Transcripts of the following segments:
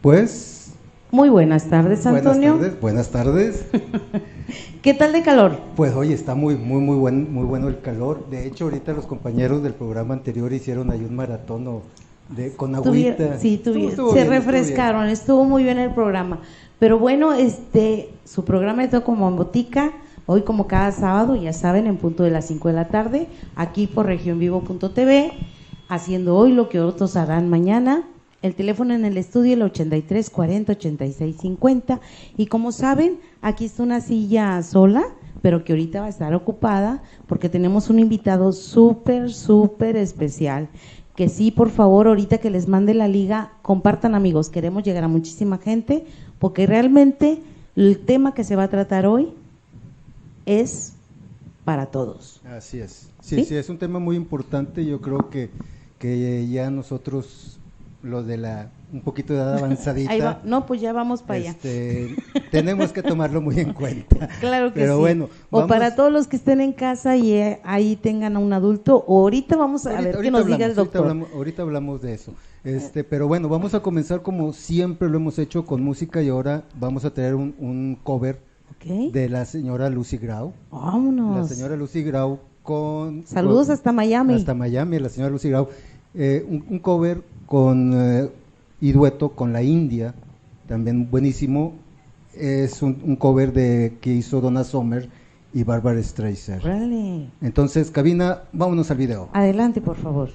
Pues... Muy buenas tardes, Antonio. Buenas tardes. ¿Qué tal de calor? Pues hoy está muy bueno el calor. De hecho, ahorita los compañeros del programa anterior hicieron ahí un maratón con agüita. Sí, se refrescaron, estuvo muy bien el programa. Pero bueno, su programa está como en botica, hoy como cada sábado, ya saben, en punto de las 5 de la tarde, aquí por regionvivo.tv, haciendo hoy lo que otros harán mañana. El teléfono en el estudio, el 83 40 86 50. Y como saben, aquí está una silla sola, pero que ahorita va a estar ocupada, porque tenemos un invitado súper especial. Que sí, por favor, ahorita que les mande la liga, compartan, amigos. Queremos llegar a muchísima gente, porque realmente el tema que se va a tratar hoy es para todos. Así es. Sí, es un tema muy importante. Yo creo que ya nosotros, los de un poquito de edad avanzadita. Ahí va. No, pues ya vamos para allá. Tenemos que tomarlo muy en cuenta. Claro que pero sí. Bueno, o para todos los que estén en casa y ahí tengan a un adulto, o ahorita vamos a ver qué nos diga el doctor. Ahorita hablamos de eso. Pero bueno, vamos a comenzar como siempre lo hemos hecho, con música, y ahora vamos a tener un cover de la señora Lucy Grau. Vámonos. La señora Lucy Grau Saludos hasta Miami. Hasta Miami, la señora Lucy Grau. Un cover y dueto con la India, también buenísimo. Es un cover que hizo Donna Summer y Barbara Streisand. Really? Entonces, cabina, vámonos al video. Adelante, por favor.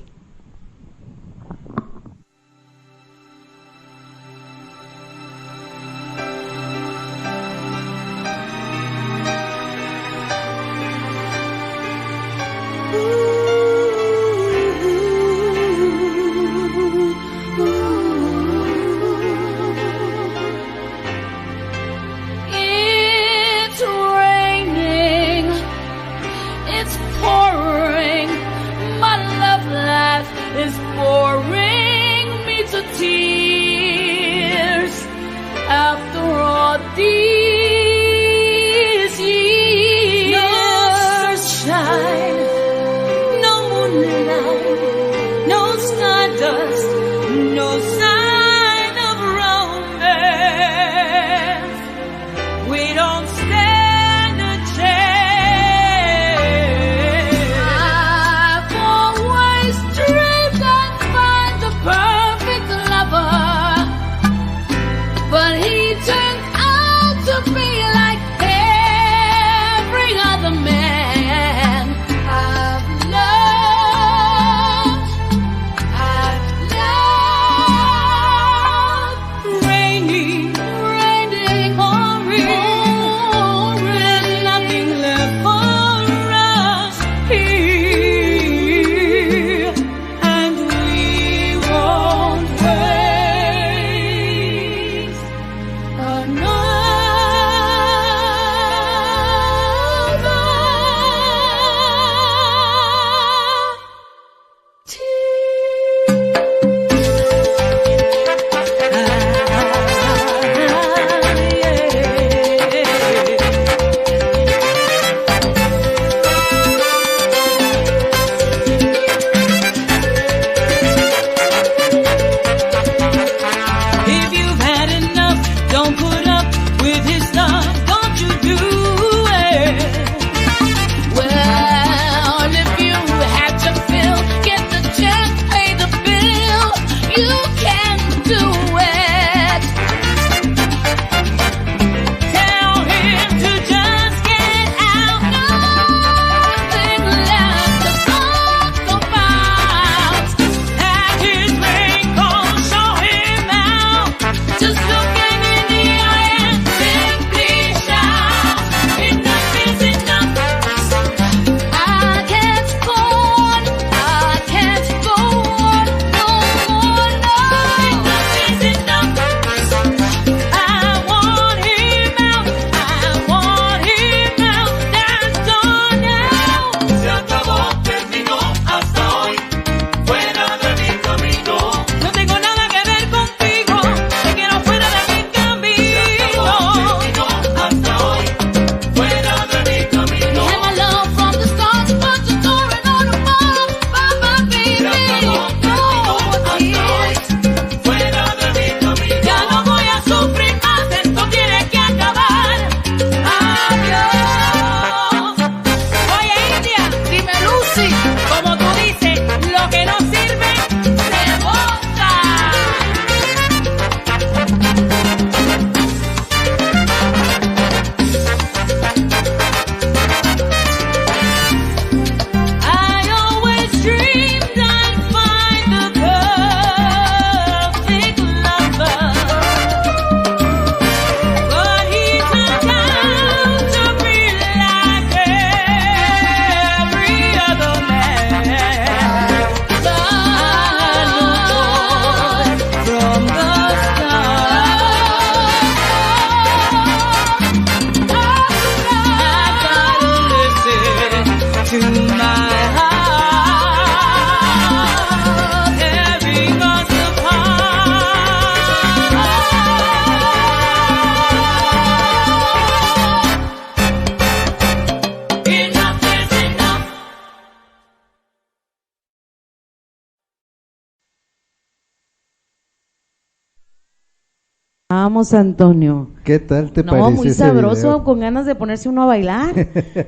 vamos, Antonio. ¿Qué tal te parece? No, muy ese sabroso, video? con ganas de ponerse uno a bailar,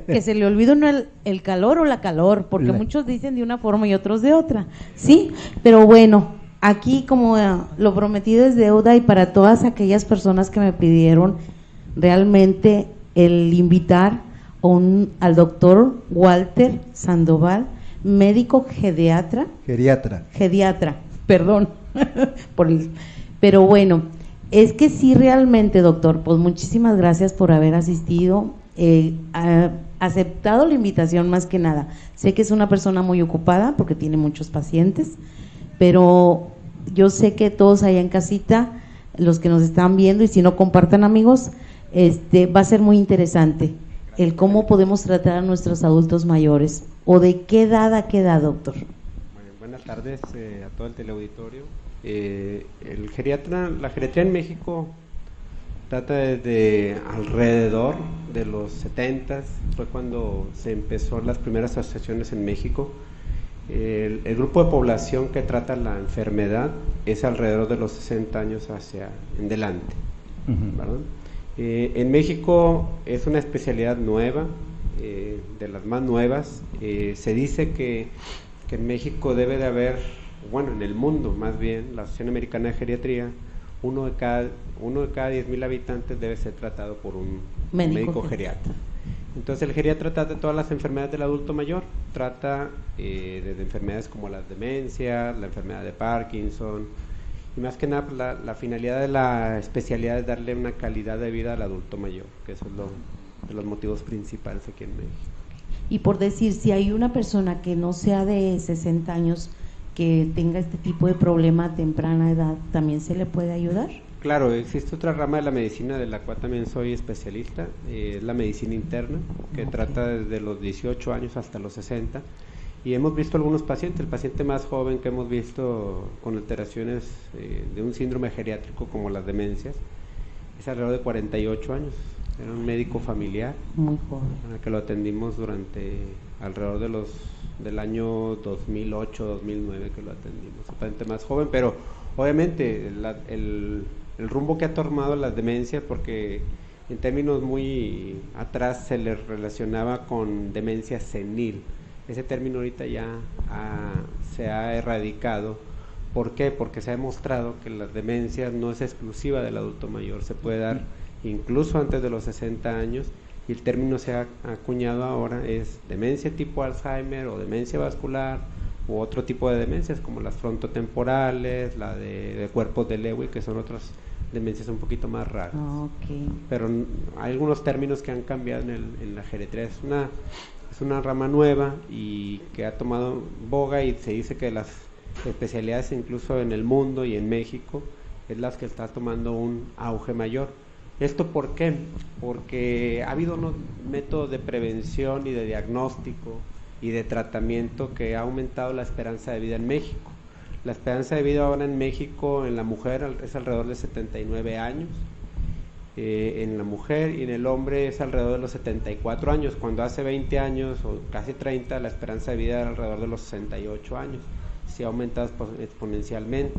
que se le olvida uno el calor o la calor, porque muchos dicen de una forma y otros de otra, ¿sí? Pero bueno, aquí como lo prometido es deuda, y para todas aquellas personas que me pidieron realmente el invitar al doctor Walter Sandoval, médico geriatra, perdón, pero bueno, es que sí, realmente, doctor, pues muchísimas gracias por haber asistido, aceptado la invitación más que nada. Sé que es una persona muy ocupada porque tiene muchos pacientes, pero yo sé que todos allá en casita, los que nos están viendo, y si no, compartan, amigos, va a ser muy interesante el cómo podemos tratar a nuestros adultos mayores, o de qué edad a qué edad, doctor. Bueno, buenas tardes a todo el teleauditorio. La geriatría en México data desde alrededor de los 70, fue cuando se empezó las primeras asociaciones en México. El grupo de población que trata la enfermedad es alrededor de los 60 años hacia en delante, ¿verdad? En México es una especialidad nueva, de las más nuevas. Se dice que en México debe de haber, bueno, en el mundo más bien, la Asociación Americana de Geriatría, uno de cada 10,000 habitantes debe ser tratado por un médico geriatra. Entonces el geriatra trata todas las enfermedades del adulto mayor, trata desde enfermedades como las demencias, la enfermedad de Parkinson, y más que nada la finalidad de la especialidad es darle una calidad de vida al adulto mayor, que eso es de los motivos principales aquí en México. Y por decir, si hay una persona que no sea de 60 años que tenga este tipo de problema a temprana edad, ¿también se le puede ayudar? Claro, existe otra rama de la medicina de la cual también soy especialista, es la medicina interna, que trata desde los 18 años hasta los 60, y hemos visto algunos pacientes. El paciente más joven que hemos visto con alteraciones de un síndrome geriátrico como las demencias es alrededor de 48 años, era un médico familiar, muy joven, que lo atendimos durante alrededor del año 2008, 2009 que lo atendimos, un paciente más joven, pero obviamente el rumbo que ha tomado las demencias, porque en términos muy atrás se le relacionaba con demencia senil. Ese término ahorita ya se ha erradicado. ¿Por qué? Porque se ha demostrado que la demencia no es exclusiva del adulto mayor, se puede dar incluso antes de los 60 años, y el término se ha acuñado ahora, es demencia tipo Alzheimer o demencia vascular, u otro tipo de demencias como las frontotemporales, la de cuerpos de Lewy, que son otras demencias un poquito más raras. Okay. Pero hay algunos términos que han cambiado en la geriatría. Es una rama nueva y que ha tomado boga, y se dice que las especialidades incluso en el mundo y en México es las que está tomando un auge mayor. ¿Esto por qué? Porque ha habido unos métodos de prevención y de diagnóstico y de tratamiento que ha aumentado la esperanza de vida en México. La esperanza de vida ahora en México en la mujer es alrededor de 79 años, en la mujer, y en el hombre es alrededor de los 74 años, cuando hace 20 años o casi 30 la esperanza de vida era alrededor de los 68 años, se ha aumentado exponencialmente.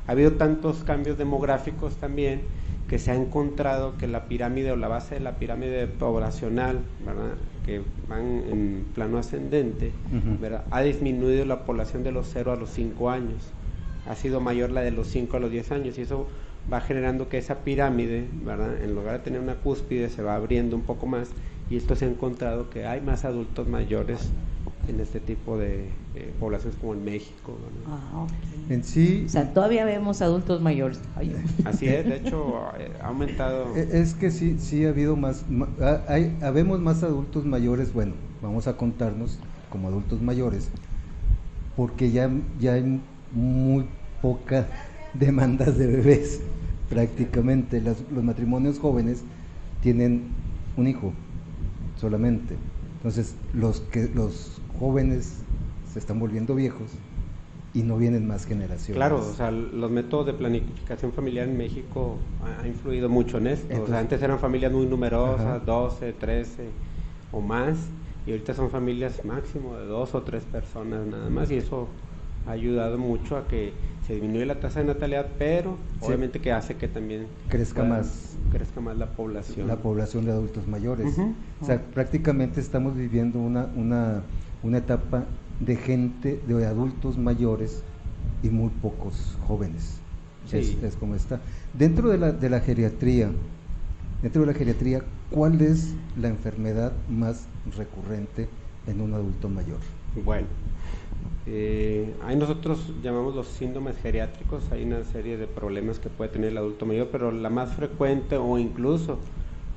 Ha habido tantos cambios demográficos también que se ha encontrado que la pirámide o la base de la pirámide poblacional, ¿verdad?, que van en plano ascendente, ¿verdad?, ha disminuido la población de los 0 a los 5 años, ha sido mayor la de los 5 a los 10 años, y eso va generando que esa pirámide, ¿verdad?, en lugar de tener una cúspide, se va abriendo un poco más, y esto se ha encontrado que hay más adultos mayores en este tipo de poblaciones como en México, ¿no? Okay. En sí, o sea, todavía vemos adultos mayores. Así es, de hecho ha aumentado. Es que sí ha habido habemos más adultos mayores, bueno, vamos a contarnos como adultos mayores, porque ya hay muy poca demandas de bebés, prácticamente los matrimonios jóvenes tienen un hijo solamente. Entonces los jóvenes se están volviendo viejos y no vienen más generaciones. Claro, o sea, los métodos de planificación familiar en México ha influido mucho en esto. Entonces, o sea, antes eran familias muy numerosas, 12, 13 o más, y ahorita son familias máximo de 2 o 3 personas nada más, y eso ha ayudado mucho a que se disminuye la tasa de natalidad, pero sí, obviamente que hace que también crezca más la población. La población de adultos mayores. Uh-huh. O sea, prácticamente estamos viviendo una etapa de gente, de adultos mayores y muy pocos jóvenes. Sí. Es como está. Dentro de la geriatría, ¿cuál es la enfermedad más recurrente en un adulto mayor? Bueno, ahí nosotros llamamos los síndromes geriátricos. Hay una serie de problemas que puede tener el adulto mayor, pero la más frecuente o incluso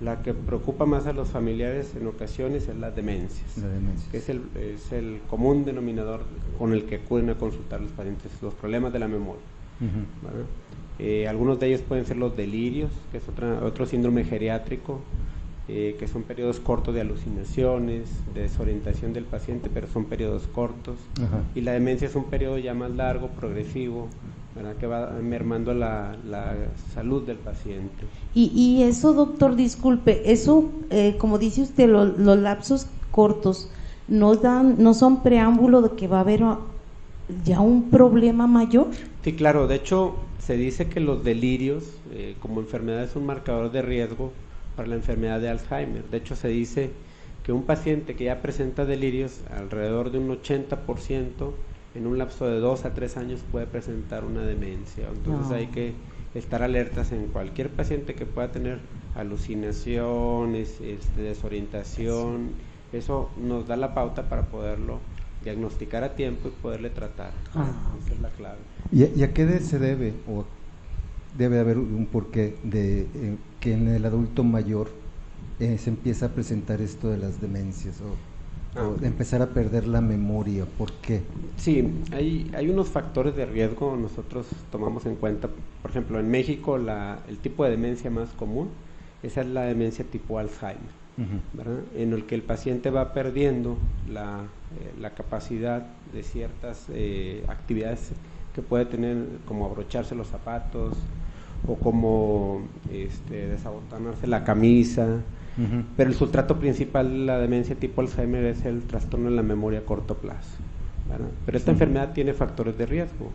la que preocupa más a los familiares en ocasiones es las demencias, que es el común denominador con el que acuden a consultar los pacientes, los problemas de la memoria. Uh-huh. Algunos de ellos pueden ser los delirios, que es otro síndrome geriátrico, que son periodos cortos de alucinaciones, de desorientación del paciente, pero son periodos cortos. Uh-huh. Y la demencia es un periodo ya más largo, progresivo, ¿verdad?, que va mermando la salud del paciente. Y eso, doctor, disculpe, eso, como dice usted, los lapsos cortos no son preámbulo de que va a haber ya un problema mayor. Sí, claro, de hecho se dice que los delirios como enfermedad es un marcador de riesgo para la enfermedad de Alzheimer. De hecho se dice que un paciente que ya presenta delirios, alrededor de un 80%, en un lapso de 2 a 3 años puede presentar una demencia. Entonces hay que estar alertas en cualquier paciente que pueda tener alucinaciones, desorientación. Eso nos da la pauta para poderlo diagnosticar a tiempo y poderle tratar. Esa es la clave. ¿Y a qué se debe, o debe haber un porqué de que en el adulto mayor se empieza a presentar esto de las demencias o de empezar a perder la memoria? ¿Por qué? Sí, hay unos factores de riesgo. Nosotros tomamos en cuenta, por ejemplo, en México el tipo de demencia más común, esa es la demencia tipo Alzheimer. Uh-huh. ¿Verdad? En el que el paciente va perdiendo la capacidad de ciertas actividades que puede tener, como abrocharse los zapatos o como desabotonarse la camisa. Uh-huh. Pero el sustrato principal de la demencia tipo Alzheimer es el trastorno de la memoria a corto plazo, ¿verdad? Pero esta enfermedad tiene factores de riesgo.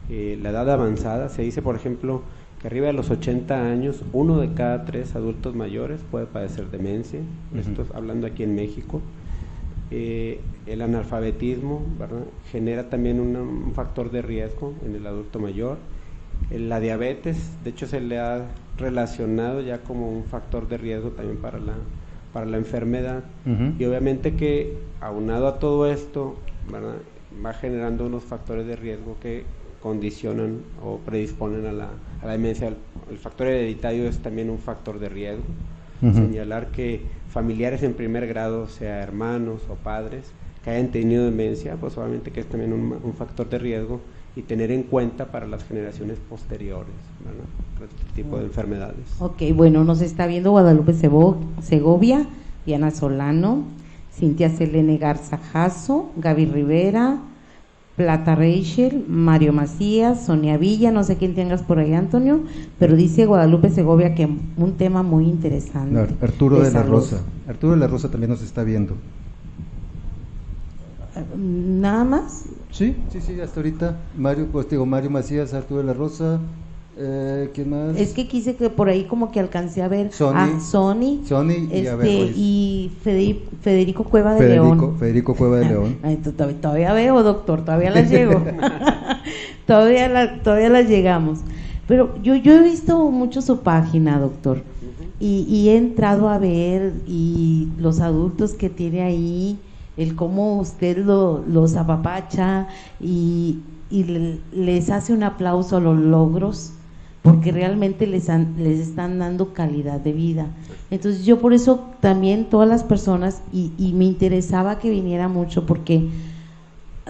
La edad avanzada, se dice por ejemplo que arriba de los 80 años, 1 de cada 3 adultos mayores puede padecer demencia. Uh-huh. Esto es hablando aquí en México. El analfabetismo, ¿verdad?, genera también un factor de riesgo en el adulto mayor. La diabetes, de hecho, se le ha relacionado ya como un factor de riesgo también para la enfermedad. Uh-huh. Y obviamente que aunado a todo esto, ¿verdad?, va generando unos factores de riesgo que condicionan o predisponen a la demencia. El factor hereditario es también un factor de riesgo. Uh-huh. Señalar que familiares en primer grado, sea hermanos o padres, que hayan tenido demencia, pues obviamente que es también un factor de riesgo, y tener en cuenta para las generaciones posteriores, ¿verdad?, para este tipo de enfermedades. Ok, bueno, nos está viendo Guadalupe Segovia, Diana Solano, Cintia Selene Garza Jasso, Gaby Rivera, Plata Rachel, Mario Macías, Sonia Villa, no sé quién tengas por ahí, Antonio, pero dice Guadalupe Segovia que un tema muy interesante. No, Arturo de la Rosa. Arturo de la Rosa también nos está viendo. ¿Nada más? Sí, hasta ahorita. Mario Macías, Arturo de la Rosa, ¿quién más? Es que quise que por ahí como que alcancé a ver Sony y Federico Cueva de León. Federico Cueva de León. Ay, todavía veo, doctor, todavía las llego. todavía las llegamos. Pero yo he visto mucho su página, doctor, y he entrado a ver y los adultos que tiene ahí, el cómo usted los apapacha y les hace un aplauso a los logros, porque realmente les están dando calidad de vida. Entonces yo por eso también todas las personas, y me interesaba que viniera mucho, porque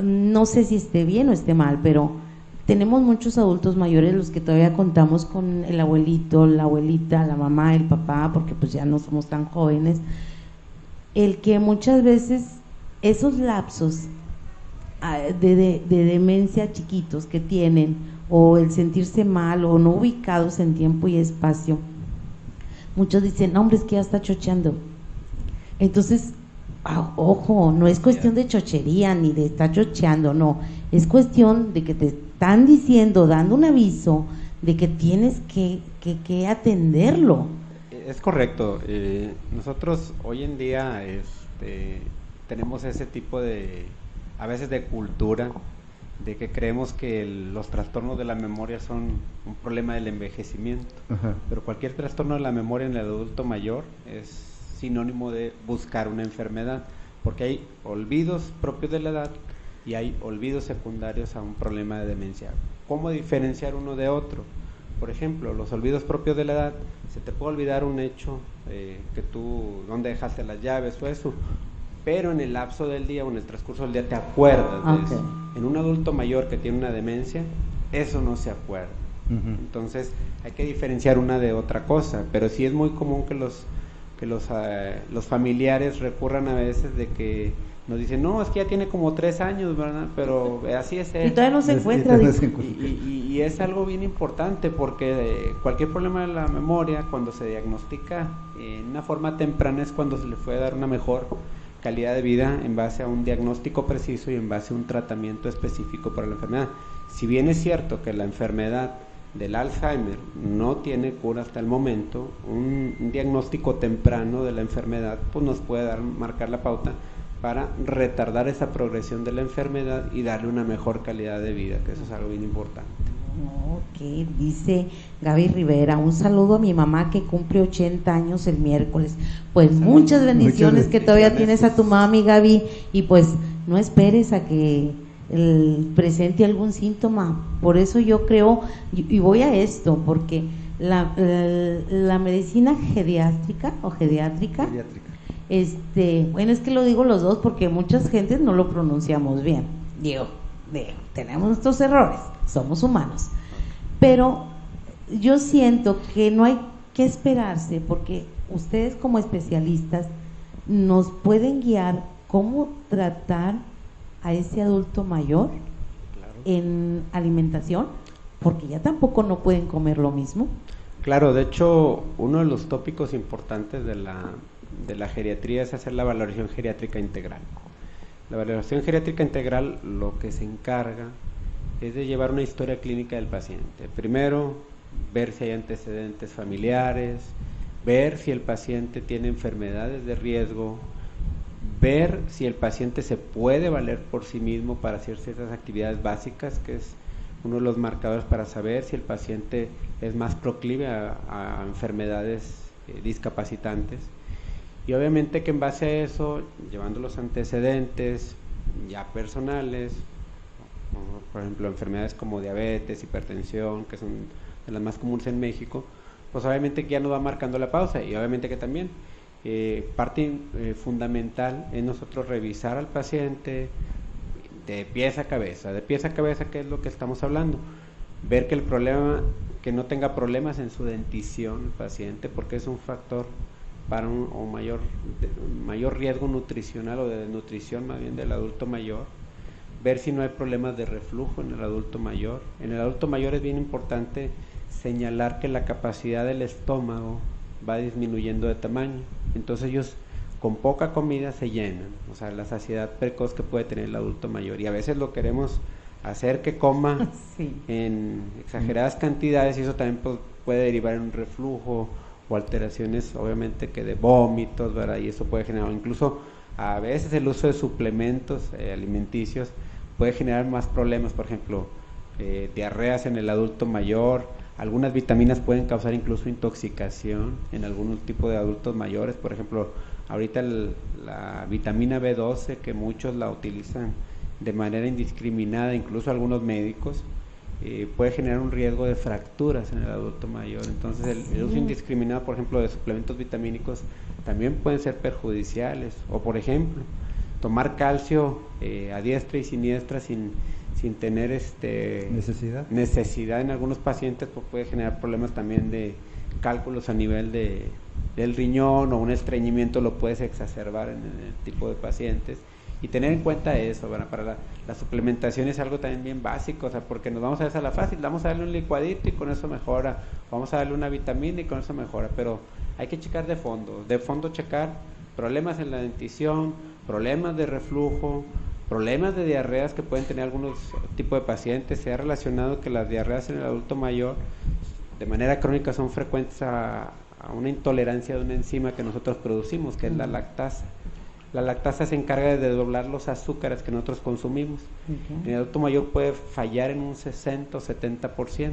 no sé si esté bien o esté mal, pero tenemos muchos adultos mayores los que todavía contamos con el abuelito, la abuelita, la mamá, el papá, porque pues ya no somos tan jóvenes, el que muchas veces esos lapsos de demencia chiquitos que tienen, o el sentirse mal o no ubicados en tiempo y espacio, muchos dicen, no, hombre, es que ya está chocheando. Entonces Ojo, no es cuestión de chochería ni de estar chocheando, no, es cuestión de que te están diciendo, dando un aviso de que tienes que atenderlo. Es correcto. Nosotros hoy en día tenemos ese tipo de, a veces, de cultura, de que creemos que los trastornos de la memoria son un problema del envejecimiento. Ajá. Pero cualquier trastorno de la memoria en el adulto mayor es sinónimo de buscar una enfermedad, porque hay olvidos propios de la edad y hay olvidos secundarios a un problema de demencia. ¿Cómo diferenciar uno de otro? Por ejemplo, los olvidos propios de la edad, se te puede olvidar un hecho, que tú, dónde dejaste las llaves o eso, pero en el lapso del día o en el transcurso del día te acuerdas de eso. En un adulto mayor que tiene una demencia, eso no se acuerda. Entonces hay que diferenciar una de otra cosa, pero sí es muy común que los familiares recurran a veces de que nos dicen, no, es que ya tiene como 3 años, ¿verdad? Pero así es él. Y todavía no se encuentra. Y es algo bien importante, porque cualquier problema de la memoria, cuando se diagnostica en una forma temprana, es cuando se le puede dar una mejor calidad de vida en base a un diagnóstico preciso y en base a un tratamiento específico para la enfermedad. Si bien es cierto que la enfermedad del Alzheimer no tiene cura hasta el momento, un diagnóstico temprano de la enfermedad pues nos puede marcar la pauta para retardar esa progresión de la enfermedad y darle una mejor calidad de vida, que eso es algo bien importante. Ok, dice Gaby Rivera, un saludo a mi mamá que cumple 80 años el miércoles. Pues muchas bendiciones, que todavía tienes a tu mami, Gaby, y pues no esperes a que presente algún síntoma. Por eso yo creo, y voy a esto, porque la medicina geriátrica, bueno, es que lo digo los dos porque muchas gentes no lo pronunciamos bien. Digo, tenemos nuestros errores, somos humanos, pero yo siento que no hay que esperarse, porque ustedes como especialistas nos pueden guiar cómo tratar a ese adulto mayor en alimentación, porque ya tampoco no pueden comer lo mismo. Claro, de hecho, uno de los tópicos importantes de la geriatría es hacer la valoración geriátrica integral. La valoración geriátrica integral lo que se encarga es de llevar una historia clínica del paciente. Primero, ver si hay antecedentes familiares, ver si el paciente tiene enfermedades de riesgo, ver si el paciente se puede valer por sí mismo para hacer ciertas actividades básicas, que es uno de los marcadores para saber si el paciente es más proclive a enfermedades discapacitantes. Y obviamente que en base a eso, llevando los antecedentes ya personales, por ejemplo enfermedades como diabetes, hipertensión, que son de las más comunes en México, pues obviamente que ya nos va marcando la pausa. Y obviamente que también parte fundamental es nosotros revisar al paciente de pies a cabeza. De pies a cabeza, ¿qué es lo que estamos hablando? Ver que el problema, que no tenga problemas en su dentición el paciente, porque es un factor para un mayor riesgo nutricional o de desnutrición más bien del adulto mayor. Ver si no hay problemas de reflujo en el adulto mayor. En el adulto mayor es bien importante señalar que la capacidad del estómago va disminuyendo de tamaño, entonces ellos con poca comida se llenan, o sea, la saciedad precoz que puede tener el adulto mayor, y a veces lo queremos hacer que coma en exageradas cantidades, y eso también puede derivar en un reflujo o alteraciones obviamente que de vómitos, ¿verdad? Y eso puede generar, incluso a veces el uso de suplementos alimenticios puede generar más problemas, por ejemplo, diarreas en el adulto mayor. Algunas vitaminas pueden causar incluso intoxicación en algún tipo de adultos mayores, por ejemplo, ahorita la vitamina B12, que muchos la utilizan de manera indiscriminada, incluso algunos médicos, puede generar un riesgo de fracturas en el adulto mayor. Entonces el uso indiscriminado, por ejemplo, de suplementos vitamínicos también pueden ser perjudiciales, o por ejemplo, tomar calcio a diestra y siniestra sin tener necesidad en algunos pacientes, pues puede generar problemas también de cálculos a nivel del riñón, o un estreñimiento lo puedes exacerbar en el tipo de pacientes. Y tener en cuenta eso, ¿verdad? Para la suplementación es algo también bien básico, o sea, porque nos vamos a hacer la fácil, vamos a darle un licuadito y con eso mejora, vamos a darle una vitamina y con eso mejora, pero hay que checar de fondo checar problemas en la dentición, problemas de reflujo, problemas de diarreas que pueden tener algunos tipos de pacientes. Se ha relacionado que las diarreas en el adulto mayor de manera crónica son frecuentes a una intolerancia de una enzima que nosotros producimos, que es la lactasa. La lactasa se encarga de doblar los azúcares que nosotros consumimos. En el adulto mayor puede fallar en un 60 o 70%.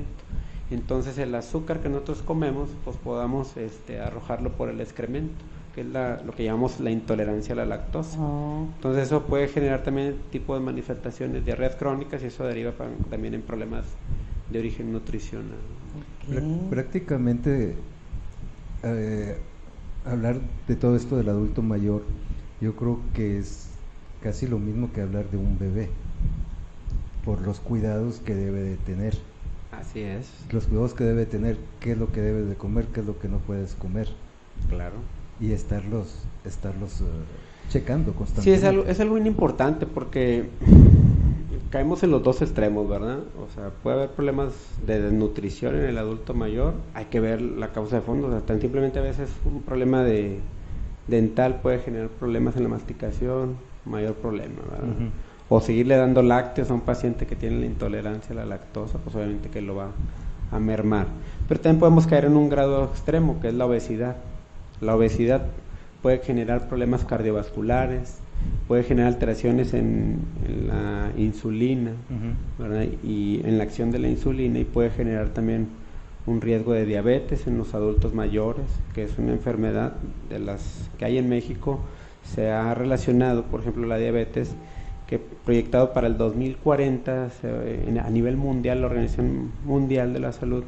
Entonces el azúcar que nosotros comemos, pues podamos arrojarlo por el excremento, que es lo que llamamos la intolerancia a la lactosa. Entonces eso puede generar también tipo de manifestaciones, diarreas crónicas, y eso deriva también en problemas de origen nutricional. Prácticamente hablar de todo esto del adulto mayor, yo creo que es casi lo mismo que hablar de un bebé, por los cuidados que debe de tener. Así es. Los cuidados que debe tener, qué es lo que debes de comer, qué es lo que no puedes comer. Claro. Y estarlos checando constantemente. Sí, es algo muy importante, porque caemos en los dos extremos, ¿verdad? O sea, puede haber problemas de desnutrición en el adulto mayor, hay que ver la causa de fondo. O sea, tan simplemente a veces un problema dental puede generar problemas en la masticación, mayor problema, ¿verdad? O seguirle dando lácteos a un paciente que tiene la intolerancia a la lactosa, pues obviamente que lo va a mermar. Pero también podemos caer en un grado extremo, que es la obesidad. La obesidad puede generar problemas cardiovasculares, puede generar alteraciones en la insulina, ¿verdad? Y en la acción de la insulina, y puede generar también un riesgo de diabetes en los adultos mayores, que es una enfermedad de las que hay en México. Se ha relacionado, por ejemplo, la diabetes, que proyectado para el 2040 a nivel mundial, la Organización Mundial de la Salud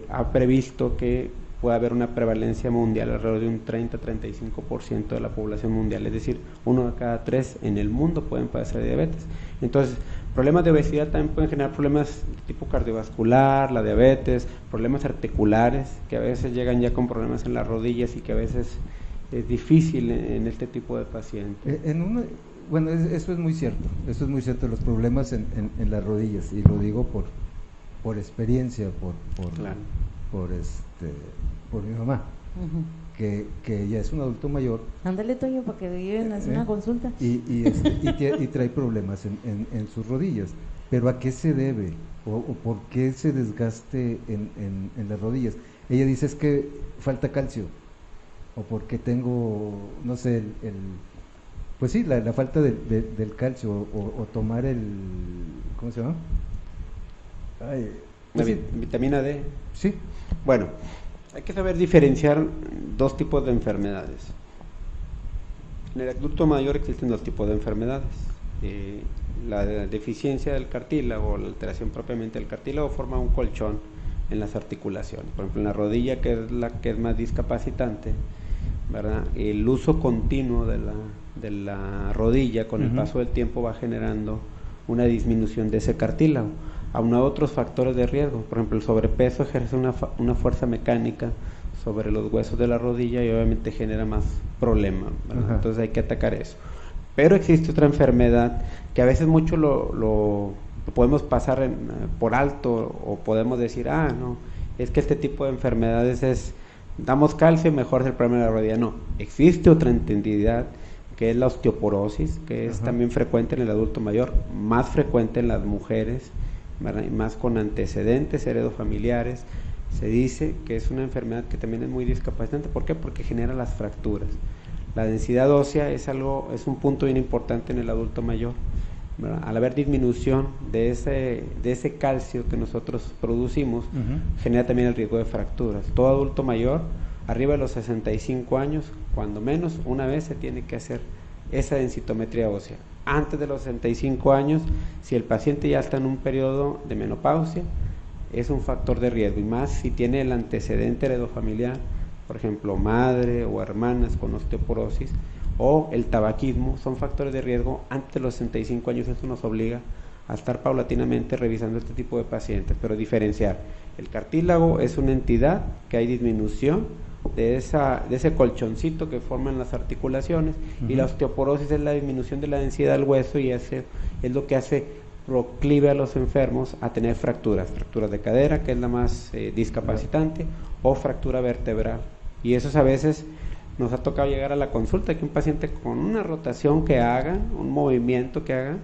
ha previsto que puede haber una prevalencia mundial alrededor de un 30-35% de la población mundial, es decir, 1 de cada 3 en el mundo pueden padecer de diabetes. Entonces, problemas de obesidad también pueden generar problemas de tipo cardiovascular, la diabetes, problemas articulares, que a veces llegan ya con problemas en las rodillas y que a veces es difícil en este tipo de pacientes. Bueno, eso es muy cierto, los problemas en las rodillas, y lo digo por experiencia, Claro. por mi mamá, que ella es un adulto mayor. Ándale, Toño, para que viven a hacer una consulta. Y trae problemas en sus rodillas. Pero ¿a qué se debe? ¿O por qué se desgaste en las rodillas? Ella dice, es que falta calcio, o porque tengo, no sé, pues sí, la falta del calcio, o tomar ¿cómo se llama? Vitamina D. Sí. Bueno, hay que saber diferenciar dos tipos de enfermedades. En el adulto mayor existen dos tipos de enfermedades. La deficiencia del cartílago, o la alteración propiamente del cartílago, forma un colchón en las articulaciones. Por ejemplo, en la rodilla, que es la que es más discapacitante, ¿verdad? El uso continuo de la rodilla con el paso del tiempo va generando una disminución de ese cartílago, aunado a otros factores de riesgo. Por ejemplo, el sobrepeso ejerce una fuerza mecánica sobre los huesos de la rodilla y obviamente genera más problema, ¿verdad? Entonces hay que atacar eso. Pero existe otra enfermedad que a veces mucho lo podemos pasar por alto, o podemos decir, no, es que este tipo de enfermedades damos calcio, mejor es el problema de la rodilla. No, existe otra entidad, que es la osteoporosis, que es también frecuente en el adulto mayor, más frecuente en las mujeres, ¿verdad? Y más con antecedentes heredofamiliares. Se dice que es una enfermedad que también es muy discapacitante. ¿Por qué? Porque genera las fracturas. La densidad ósea es un punto bien importante en el adulto mayor, ¿verdad? Al haber disminución de ese calcio que nosotros producimos, genera también el riesgo de fracturas. Todo adulto mayor, arriba de los 65 años, cuando menos una vez se tiene que hacer esa densitometría ósea. Antes de los 65 años, si el paciente ya está en un periodo de menopausia, es un factor de riesgo, y más si tiene el antecedente heredofamiliar, por ejemplo, madre o hermanas con osteoporosis, o el tabaquismo, son factores de riesgo antes de los 65 años. Eso nos obliga a estar paulatinamente revisando este tipo de pacientes, pero diferenciar. El cartílago es una entidad que hay disminución de ese colchoncito que forman las articulaciones, y la osteoporosis es la disminución de la densidad del hueso, y ese es lo que hace proclive a los enfermos a tener fracturas de cadera, que es la más discapacitante, o fractura vertebral. Y esos a veces nos ha tocado llegar a la consulta que un paciente con una rotación que haga, un movimiento que haga,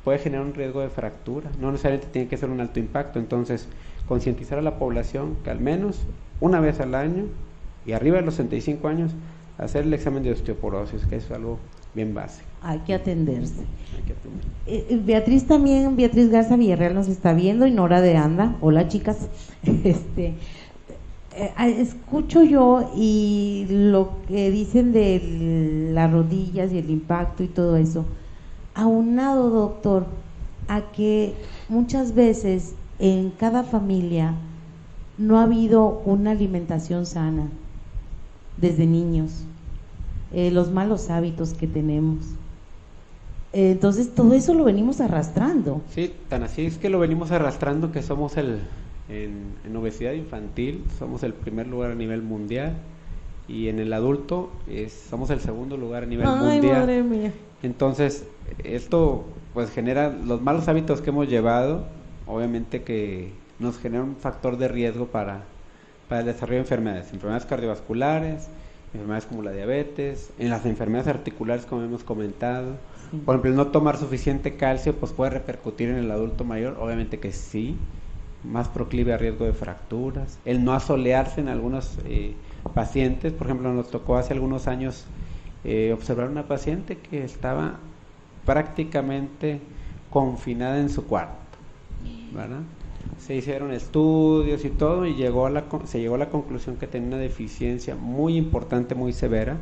puede generar un riesgo de fractura. No necesariamente tiene que ser un alto impacto. Entonces, concientizar a la población que al menos una vez al año y arriba de los 65 años, hacer el examen de osteoporosis, que es algo bien básico. Hay que atenderse. Beatriz Garza Villarreal nos está viendo, y Nora de Anda. Hola, chicas. Escucho yo y lo que dicen de las rodillas y el impacto y todo eso, aunado, doctor, a que muchas veces en cada familia no ha habido una alimentación sana desde niños, los malos hábitos que tenemos. Entonces todo eso lo venimos arrastrando. Sí, tan así es que lo venimos arrastrando que somos en obesidad infantil somos el primer lugar a nivel mundial, y en el adulto somos el segundo lugar a nivel mundial. Madre mía. Entonces esto pues genera los malos hábitos que hemos llevado, obviamente que nos genera un factor de riesgo para el desarrollo de enfermedades cardiovasculares, enfermedades como la diabetes, en las enfermedades articulares como hemos comentado. Sí. Por ejemplo, el no tomar suficiente calcio pues puede repercutir en el adulto mayor, obviamente que sí, más proclive a riesgo de fracturas. El no asolearse en algunos pacientes, por ejemplo, nos tocó hace algunos años observar una paciente que estaba prácticamente confinada en su cuarto, ¿verdad? Se hicieron estudios y todo, y se llegó a la conclusión que tenía una deficiencia muy importante, muy severa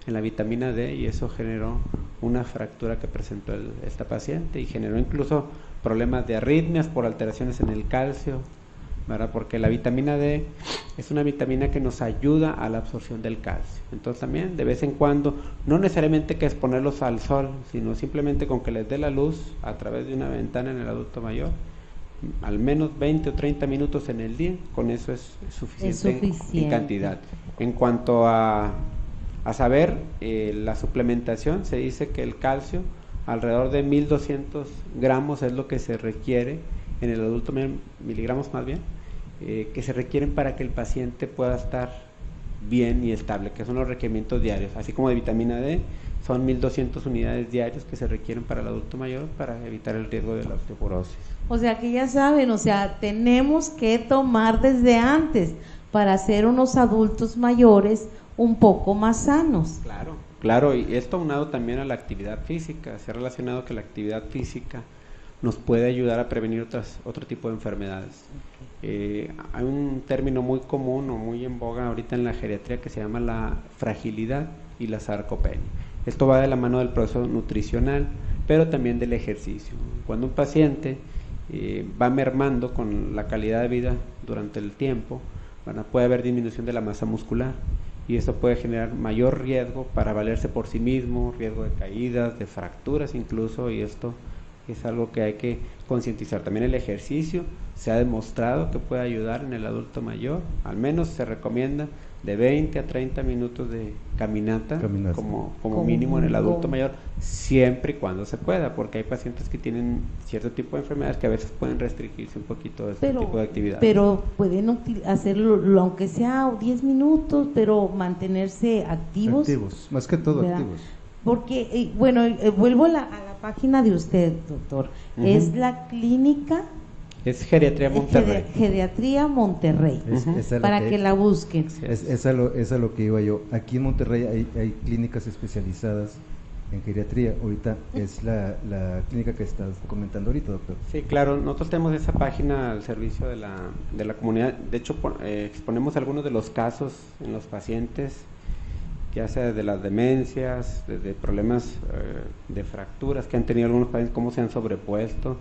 en la vitamina D, y eso generó una fractura que presentó esta paciente, y generó incluso problemas de arritmias por alteraciones en el calcio, ¿verdad? Porque la vitamina D es una vitamina que nos ayuda a la absorción del calcio. Entonces también de vez en cuando, no necesariamente que exponerlos al sol, sino simplemente con que les dé la luz a través de una ventana en el adulto mayor, al menos 20 o 30 minutos en el día, con eso es suficiente. En cantidad. En cuanto a saber la suplementación, se dice que el calcio alrededor de 1200 gramos es lo que se requiere en el adulto, miligramos más bien, que se requieren para que el paciente pueda estar bien y estable, que son los requerimientos diarios, así como de vitamina D, son 1200 unidades diarias que se requieren para el adulto mayor para evitar el riesgo de la osteoporosis. O sea que ya saben, tenemos que tomar desde antes para ser unos adultos mayores un poco más sanos. Claro, y esto aunado también a la actividad física, se ha relacionado que la actividad física nos puede ayudar a prevenir otro tipo de enfermedades. Hay un término muy común o muy en boga ahorita en la geriatría que se llama la fragilidad y la sarcopenia. Esto va de la mano del proceso nutricional, pero también del ejercicio. Cuando un paciente va mermando con la calidad de vida durante el tiempo, puede haber disminución de la masa muscular, y eso puede generar mayor riesgo para valerse por sí mismo, riesgo de caídas, de fracturas incluso, y esto es algo que hay que concientizar. También el ejercicio se ha demostrado que puede ayudar en el adulto mayor, al menos se recomienda de 20 a 30 minutos de caminata. Como mínimo en el adulto mayor, siempre y cuando se pueda, porque hay pacientes que tienen cierto tipo de enfermedades que a veces pueden restringirse un poquito de este tipo de actividades. Pero pueden hacerlo, aunque sea 10 minutos, pero mantenerse activos. Activos, más que todo, ¿verdad? Activos. Porque, vuelvo a la página de usted, doctor. Es la clínica... Es Geriatría Monterrey. Geriatría Monterrey, para que la busquen. Es a lo que iba yo. Aquí en Monterrey hay clínicas especializadas en geriatría. Ahorita es la clínica que estás comentando ahorita, doctor. Sí, claro. Nosotros tenemos esa página al servicio de la comunidad. De hecho, exponemos algunos de los casos en los pacientes, ya sea de las demencias, de problemas de fracturas que han tenido algunos pacientes, cómo se han sobrepuesto.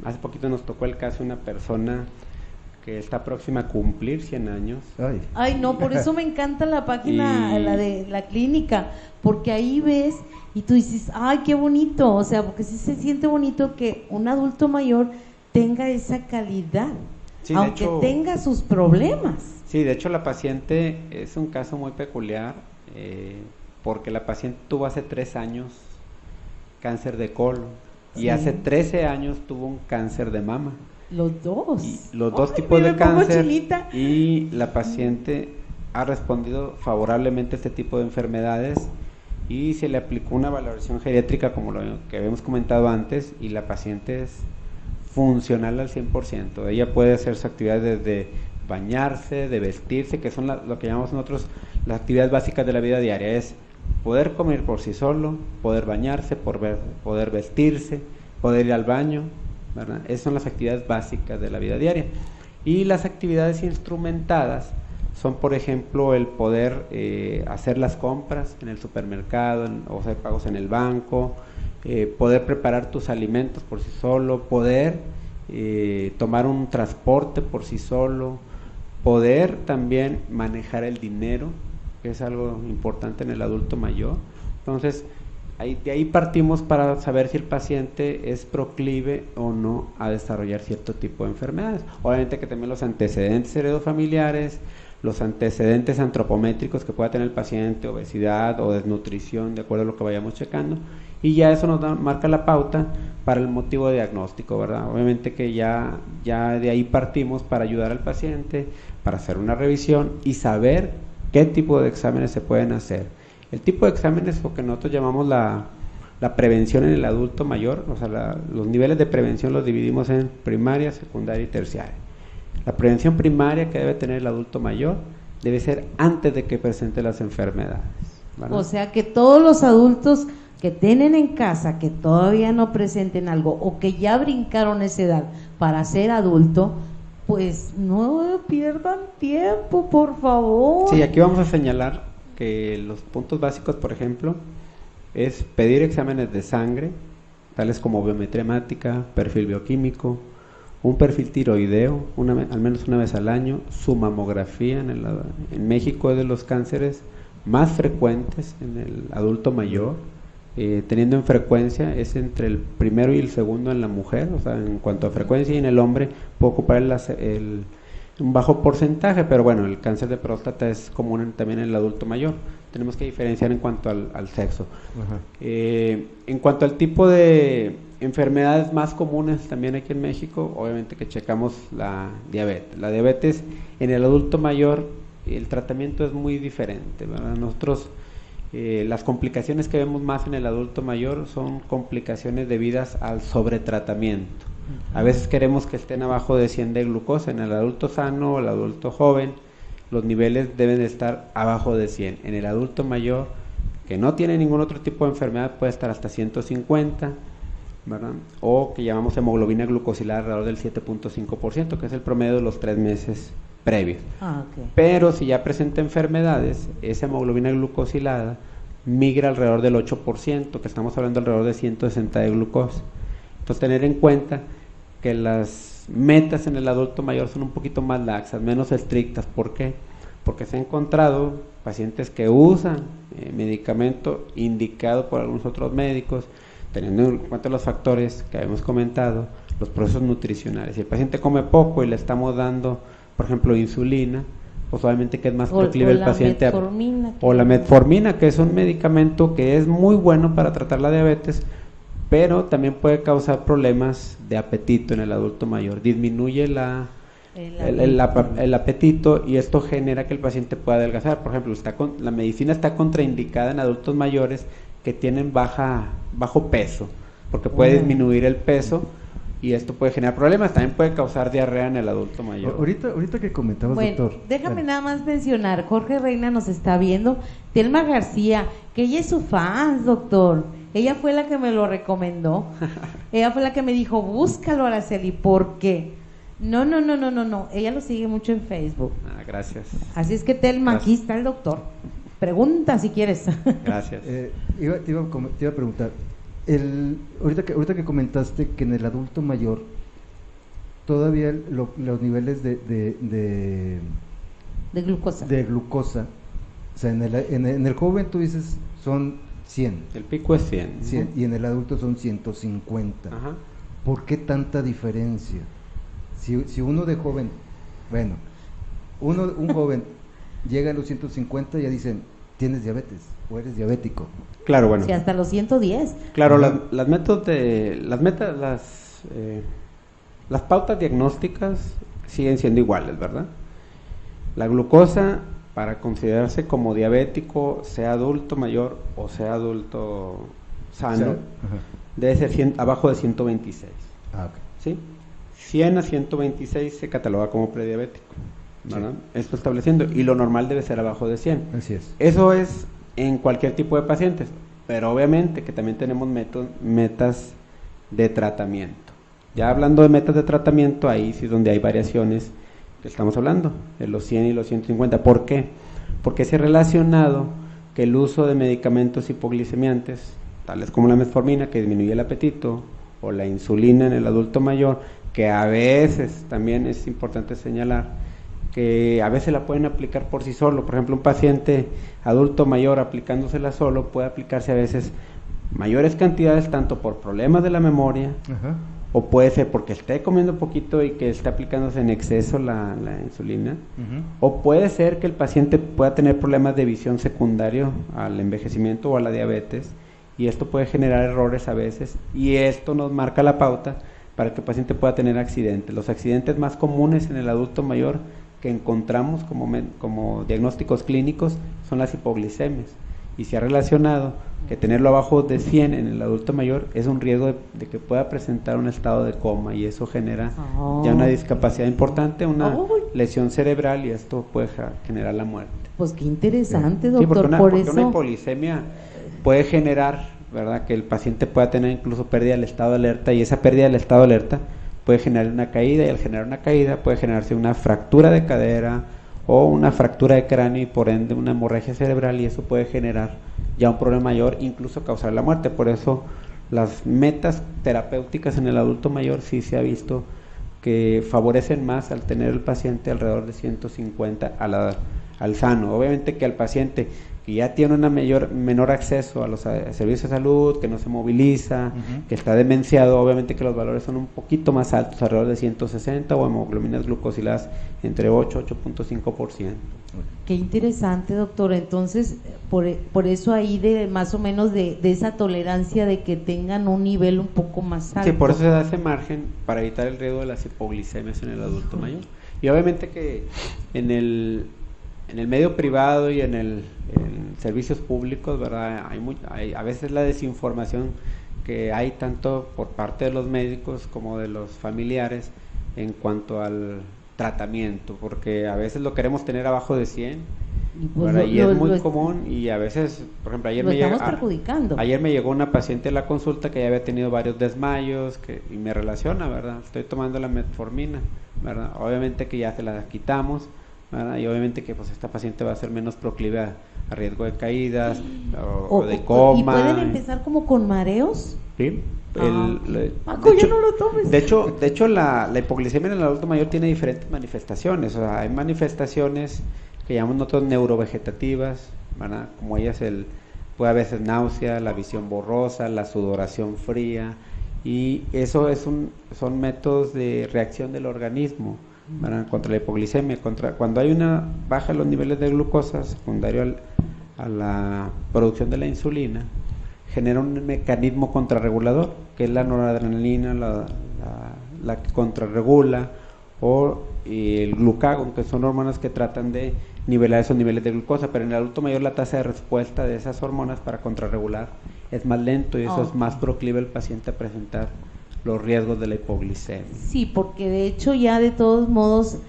Hace poquito nos tocó el caso de una persona que está próxima a cumplir 100 años. Ay, no, por eso me encanta la página, la de la clínica, porque ahí ves y tú dices, ay, qué bonito, o sea, porque sí se siente bonito que un adulto mayor tenga esa calidad, sí, aunque tenga sus problemas. Sí, de hecho la paciente es un caso muy peculiar, porque la paciente tuvo hace 3 años cáncer de colon. Y hace 13 años tuvo un cáncer de mama. Los dos. Y los dos tipos de cáncer. Y la paciente ha respondido favorablemente a este tipo de enfermedades y se le aplicó una valoración geriátrica como lo que habíamos comentado antes y la paciente es funcional al 100%. Ella puede hacer sus actividades de bañarse, de vestirse, que son lo que llamamos nosotros las actividades básicas de la vida diaria, es poder comer por sí solo, poder bañarse, poder vestirse, poder ir al baño, ¿verdad? Esas son las actividades básicas de la vida diaria. Y las actividades instrumentadas son, por ejemplo, el poder hacer las compras en el supermercado o hacer pagos en el banco, poder preparar tus alimentos por sí solo, poder tomar un transporte por sí solo, poder también manejar el dinero, que es algo importante en el adulto mayor. Entonces, de ahí partimos para saber si el paciente es proclive o no a desarrollar cierto tipo de enfermedades. Obviamente que también los antecedentes heredofamiliares, los antecedentes antropométricos que pueda tener el paciente, obesidad o desnutrición, de acuerdo a lo que vayamos checando, y ya eso nos marca la pauta para el motivo de diagnóstico, ¿verdad? Obviamente que ya de ahí partimos para ayudar al paciente, para hacer una revisión y saber qué tipo de exámenes se pueden hacer. El tipo de exámenes, lo que nosotros llamamos la prevención en el adulto mayor, o sea, los niveles de prevención los dividimos en primaria, secundaria y terciaria. La prevención primaria que debe tener el adulto mayor debe ser antes de que presente las enfermedades, ¿verdad? O sea que todos los adultos que tienen en casa que todavía no presenten algo o que ya brincaron esa edad para ser adulto, pues no pierdan tiempo, por favor. Sí, aquí vamos a señalar que los puntos básicos, por ejemplo, es pedir exámenes de sangre, tales como biometría hemática, perfil bioquímico, un perfil tiroideo, al menos una vez al año, su mamografía. En México es de los cánceres más frecuentes en el adulto mayor, teniendo en frecuencia, es entre el primero y el segundo en la mujer, o sea, en cuanto a frecuencia, y en el hombre puede ocupar un bajo porcentaje, pero bueno, el cáncer de próstata es común también en el adulto mayor. Tenemos que diferenciar en cuanto al sexo. En cuanto al tipo de enfermedades más comunes también aquí en México, obviamente que checamos la diabetes. La diabetes en el adulto mayor, el tratamiento es muy diferente, ¿verdad? Nosotros, las complicaciones que vemos más en el adulto mayor son complicaciones debidas al sobretratamiento. A veces queremos que estén abajo de 100 de glucosa. En el adulto sano o el adulto joven, los niveles deben de estar abajo de 100. En el adulto mayor, que no tiene ningún otro tipo de enfermedad, puede estar hasta 150, ¿verdad? O que llamamos hemoglobina glucosilada alrededor del 7.5%, que es el promedio de los 3 meses previos. Okay. Pero si ya presenta enfermedades, esa hemoglobina glucosilada migra alrededor del 8%, que estamos hablando alrededor de 160 de glucosa. Entonces, tener en cuenta que las metas en el adulto mayor son un poquito más laxas, menos estrictas. ¿Por qué? Porque se han encontrado pacientes que usan medicamento indicado por algunos otros médicos, teniendo en cuenta los factores que habíamos comentado, los procesos nutricionales. Si el paciente come poco y le estamos dando, por ejemplo, insulina, pues obviamente que es más proclive el paciente o la metformina, que es un medicamento que es muy bueno para tratar la diabetes, pero también puede causar problemas de apetito en el adulto mayor. Disminuye el apetito y esto genera que el paciente pueda adelgazar. Por ejemplo, la medicina está contraindicada en adultos mayores que tienen bajo peso, porque puede disminuir el peso y esto puede generar problemas. También puede causar diarrea en el adulto mayor. Ahorita que comentabas, doctor. Déjame nada más mencionar, Jorge Reina nos está viendo, Telma García, que ella es su fan, doctor. Ella fue la que me lo recomendó. Ella fue la que me dijo, búscalo, Araceli, ¿por qué? No. Ella lo sigue mucho en Facebook. Gracias. Así es que, Telma, aquí está el doctor. Pregunta si quieres. Gracias. Te iba a preguntar, ahorita que comentaste que en el adulto mayor todavía los niveles de glucosa, o sea, en el joven tú dices son 100. El pico es 100. Y en el adulto son 150. Ajá. ¿Por qué tanta diferencia? Si uno de joven, bueno, un joven llega a los 150, ya dicen, tienes diabetes o eres diabético. Claro, bueno. Sí, hasta los 110. Claro, las pautas diagnósticas siguen siendo iguales, ¿verdad? La glucosa para considerarse como diabético, sea adulto mayor o sea adulto sano, debe ser abajo de 126. Okay. ¿Sí? 100 a 126 se cataloga como prediabético, ¿verdad? Sí. Esto estableciendo, y lo normal debe ser abajo de 100. Así es. Eso es en cualquier tipo de pacientes, pero obviamente que también tenemos metas de tratamiento. Ya hablando de metas de tratamiento, ahí sí es donde hay variaciones que estamos hablando, de los 100 y los 150. ¿Por qué? Porque se ha relacionado que el uso de medicamentos hipoglicemiantes, tales como la metformina, que disminuye el apetito, o la insulina en el adulto mayor, que a veces también es importante señalar que a veces la pueden aplicar por sí solo. Por ejemplo, un paciente adulto mayor aplicándosela solo puede aplicarse a veces mayores cantidades, tanto por problemas de la memoria, o puede ser porque esté comiendo poquito y que esté aplicándose en exceso la insulina, o puede ser que el paciente pueda tener problemas de visión secundario al envejecimiento o a la diabetes, y esto puede generar errores a veces, y esto nos marca la pauta para que el paciente pueda tener accidentes. Los accidentes más comunes en el adulto mayor que encontramos como diagnósticos clínicos son las hipoglicemias, y se ha relacionado que tenerlo abajo de 100 en el adulto mayor es un riesgo de que pueda presentar un estado de coma, y eso genera ya una discapacidad importante, una lesión cerebral, y esto puede generar la muerte. Pues qué interesante, doctor. Sí, porque eso una hipoglicemia puede generar, ¿verdad?, que el paciente pueda tener incluso pérdida del estado de alerta, y esa pérdida del estado de alerta puede generar una caída, y al generar una caída puede generarse una fractura de cadera o una fractura de cráneo, y por ende una hemorragia cerebral, y eso puede generar ya un problema mayor, incluso causar la muerte. Por eso las metas terapéuticas en el adulto mayor sí se ha visto que favorecen más al tener el paciente alrededor de 150 al sano. Obviamente que al paciente que ya tiene menor acceso a los servicios de salud, que no se moviliza, que está demenciado, obviamente que los valores son un poquito más altos, alrededor de 160, o hemoglobinas glucosiladas entre 8 y 8.5%. Qué interesante, doctor. Entonces, por eso ahí de más o menos de esa tolerancia de que tengan un nivel un poco más alto. Sí, por eso se da ese margen para evitar el riesgo de las hipoglicemias en el adulto mayor. Y obviamente que en el medio privado y en servicios públicos, ¿verdad?, hay a veces la desinformación que hay tanto por parte de los médicos como de los familiares en cuanto al tratamiento, porque a veces lo queremos tener abajo de 100, y es muy común, y a veces, por ejemplo, ayer me llegó una paciente a la consulta que ya había tenido varios desmayos, y me relaciona, ¿verdad?, estoy tomando la metformina, ¿verdad?, obviamente que ya se la quitamos, ¿verdad?, y obviamente que pues esta paciente va a ser menos proclive a riesgo de caídas o de coma. ¿Y pueden empezar como con mareos? Sí. De hecho, la hipoglicemia en el adulto mayor tiene diferentes manifestaciones. O sea, hay manifestaciones que llamamos nosotros neurovegetativas, ¿verdad?, como ellas puede haber náusea, la visión borrosa, la sudoración fría, y eso son métodos de reacción del organismo, ¿verdad?, contra la hipoglicemia, cuando hay una baja en los niveles de glucosa secundario a la producción de la insulina, genera un mecanismo contrarregulador, que es la noradrenalina, la que contrarregula, o el glucagón, que son hormonas que tratan de nivelar esos niveles de glucosa, pero en el adulto mayor la tasa de respuesta de esas hormonas para contrarregular es más lento, y eso es más proclive al paciente a presentar los riesgos de la hipoglicemia. Sí, porque de hecho ya de todos modos,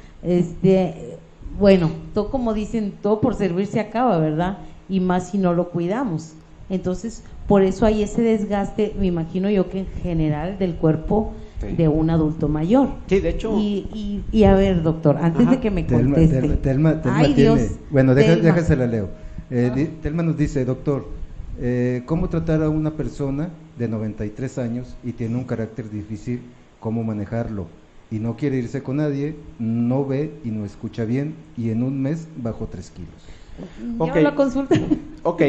bueno, todo como dicen, todo por servir se acaba, ¿verdad? Y más si no lo cuidamos. Entonces, por eso hay ese desgaste, me imagino yo que en general del cuerpo de un adulto mayor. Sí, de hecho. Y a ver, doctor, antes de que me conteste. Telma Ay, tiene, Dios. bueno, déjasela leo. Telma nos dice, doctor, ¿cómo tratar a una persona de 93 años y tiene un carácter difícil? ¿Cómo manejarlo? Y no quiere irse con nadie, no ve y no escucha bien, y en un mes bajó 3 kilos. Okay. ¿Ya lo consulta? Ok,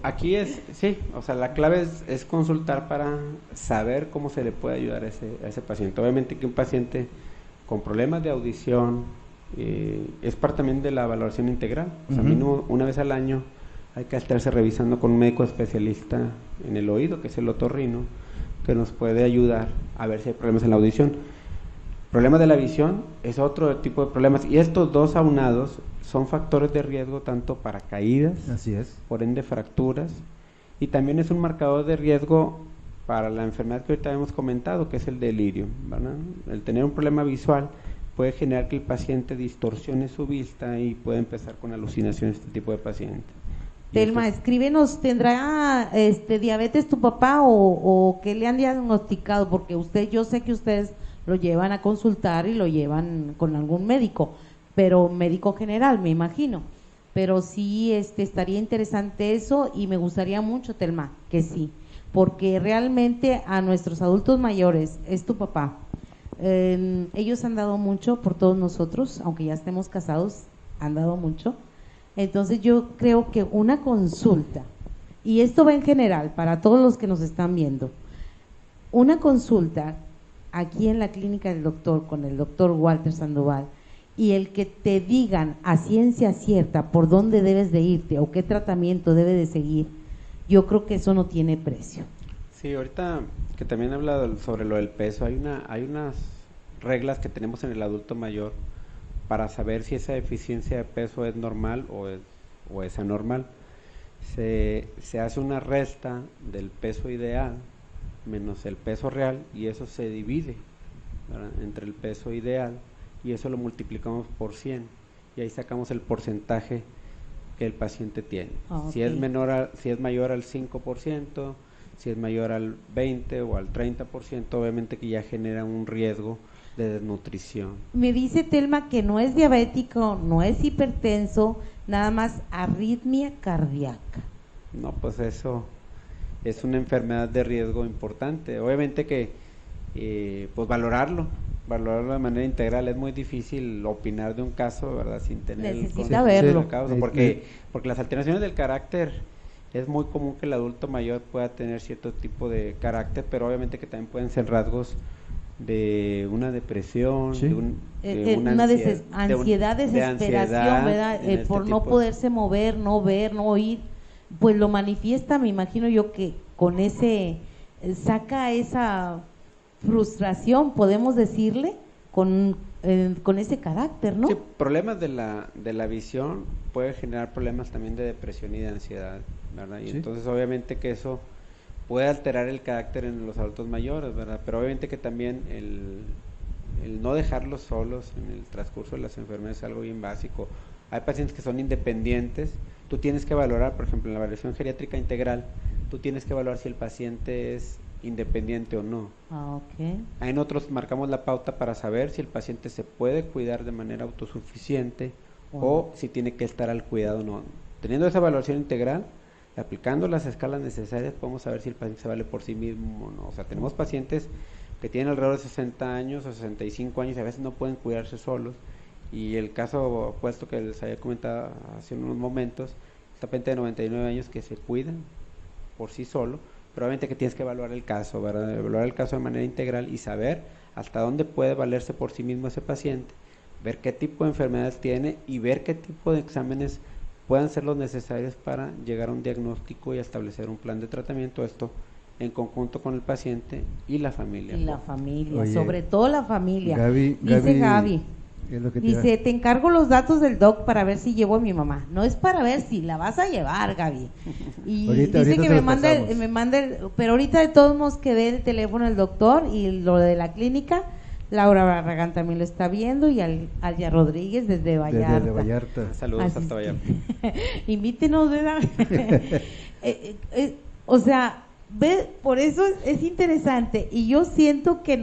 aquí es, sí, o sea, la clave es consultar para saber cómo se le puede ayudar a ese paciente. Obviamente que un paciente con problemas de audición es parte también de la valoración integral. O sea, mínimo una vez al año hay que estarse revisando con un médico especialista en el oído, que es el otorrino, que nos puede ayudar a ver si hay problemas en la audición. Problemas de la visión es otro tipo de problemas, y estos dos aunados son factores de riesgo tanto para caídas, Así es. por ende fracturas, y también es un marcador de riesgo para la enfermedad que ahorita hemos comentado, que es el delirio, ¿verdad? El tener un problema visual puede generar que el paciente distorsione su vista y puede empezar con alucinaciones este tipo de paciente. Telma, escríbenos, ¿tendrá diabetes tu papá o qué le han diagnosticado? Porque yo sé que ustedes lo llevan a consultar y lo llevan con algún médico, pero médico general, me imagino. Pero sí estaría interesante eso, y me gustaría mucho, Telma, que sí, porque realmente a nuestros adultos mayores, es tu papá, ellos han dado mucho por todos nosotros, aunque ya estemos casados, han dado mucho. Entonces yo creo que una consulta, y esto va en general para todos los que nos están viendo, una consulta aquí en la clínica del doctor, con el doctor Walter Sandoval, y el que te digan a ciencia cierta por dónde debes de irte o qué tratamiento debe de seguir, yo creo que eso no tiene precio. Sí, ahorita que también habla sobre lo del peso, hay unas reglas que tenemos en el adulto mayor para saber si esa deficiencia de peso es normal o es anormal. Se hace una resta del peso ideal menos el peso real, y eso se divide, ¿verdad?, entre el peso ideal, y eso lo multiplicamos por 100 y ahí sacamos el porcentaje que el paciente tiene. Okay. Si es mayor al 5%, si es mayor al 20 o al 30%, obviamente que ya genera un riesgo de desnutrición. Me dice Telma que no es diabético, no es hipertenso, nada más arritmia cardíaca. No, pues eso es una enfermedad de riesgo importante. Obviamente que pues valorarlo de manera integral. Es muy difícil opinar de un caso, ¿verdad?, sin tener necesita verlo. causa, porque las alteraciones del carácter, es muy común que el adulto mayor pueda tener cierto tipo de carácter, pero obviamente que también pueden ser rasgos de una depresión, sí, de una ansiedad, desesperación, ¿verdad? Por no poderse mover, no ver, no oír, pues lo manifiesta, me imagino yo, que con saca esa frustración, podemos decirle, con ese carácter, ¿no? Sí, problemas de la visión puede generar problemas también de depresión y de ansiedad, ¿verdad? Y sí, entonces obviamente que eso puede alterar el carácter en los adultos mayores, ¿verdad? Pero obviamente que también el no dejarlos solos en el transcurso de las enfermedades es algo bien básico. Hay pacientes que son independientes, tú tienes que valorar, por ejemplo, en la evaluación geriátrica integral, tú tienes que evaluar si el paciente es independiente o no. Okay. Ahí nosotros marcamos la pauta para saber si el paciente se puede cuidar de manera autosuficiente o si tiene que estar al cuidado o no. Teniendo esa evaluación integral, aplicando las escalas necesarias, podemos saber si el paciente se vale por sí mismo o no. O sea, tenemos pacientes que tienen alrededor de 60 años o 65 años y a veces no pueden cuidarse solos, y el caso opuesto que les había comentado hace unos momentos, esta paciente de 99 años que se cuida por sí solo, pero obviamente que tienes que evaluar el caso, ¿verdad? Evaluar el caso de manera integral y saber hasta dónde puede valerse por sí mismo ese paciente, ver qué tipo de enfermedades tiene y ver qué tipo de exámenes puedan ser los necesarios para llegar a un diagnóstico y establecer un plan de tratamiento, esto en conjunto con el paciente y la familia. Y la familia, Oye, sobre todo la familia. Dice Gaby, es lo que dice, te encargo los datos del doc para ver si llevo a mi mamá. No es para ver si la vas a llevar, Gaby. Y ahorita dice que me pasamos. manda, pero ahorita de todos modos que dé el teléfono del doctor y lo de la clínica. Laura Barragán también lo está viendo, y Alia Rodríguez desde Vallarta. Desde Vallarta. Saludos Así hasta Vallarta. Invítenos, ¿verdad? O sea, por eso es interesante, y yo siento que